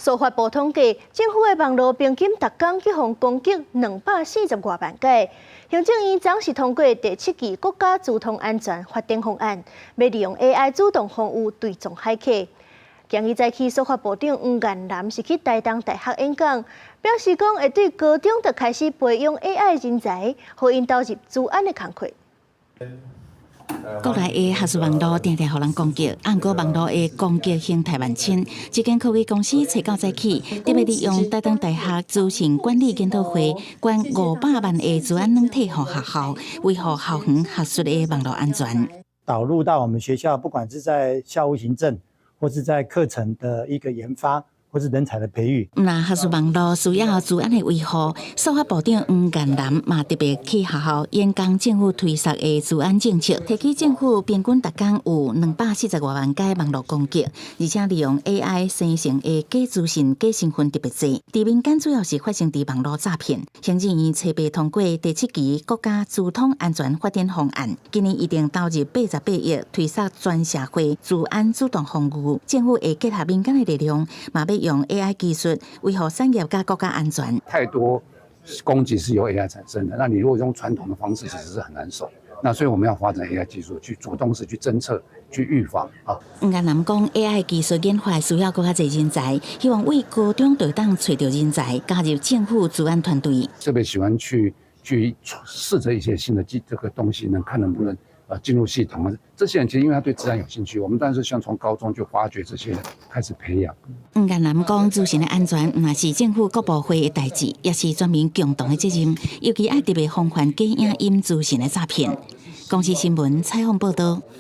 司法部统计，政府的网络平均每天去互攻击240多万件。行政院昨是通过第7期国家资通安全发展方案，要利用 AI 主动防御对撞骇客。今日早起，司法部长黄彦南是去台东大学演讲，表示讲会对高中就开始培养 AI 人才，互因投入治安的工作。国内的学术网络常常互人攻击，按过网络的攻击形态万千。一间科技公司找到早起，特别利用台东大学资讯管理研讨会，捐500万的治安软体予学校，维护校园学术的网络安全。导入到我们学校，不管是在校务行政，或是在课程的一个研发，或是人才的培育。那学术网络需要治安的维护，司法部长黄彦南嘛特别去学校演讲政府推出的治安政策，提起政府平均每天有240多万件网络攻击，而且利用 AI 生成的假资讯、假身份特别多。伫民间主要是发生伫网络诈骗。行政院初备通过第7期国家资通安全发展方案，今年一定投入88亿，推出全社会治安主动防御。政府会结合民间的力量，嘛要用 AI 技术维护产业加国家安全。太多攻击是由 AI 产生的，那你如果用传统的方式，其实是很难守。那所以我们要发展 AI 技术，去主动式去侦测、去预防啊。黄彦南讲 ，AI 技术研发需要更加侪人才，希望为高中就当找到人才，加入政府治安团队。特别喜欢去试着一些新的这个东西，看能不能进入系统。这些人其实因为他对治安有兴趣，我们当然是希望从高中就发掘这些人，开始培养。黄彦南讲，资讯的安全唔也是政府各部会的代志，也是全民共同的责任，尤其爱特别防范假影音资讯的诈骗。公司新闻采访报道。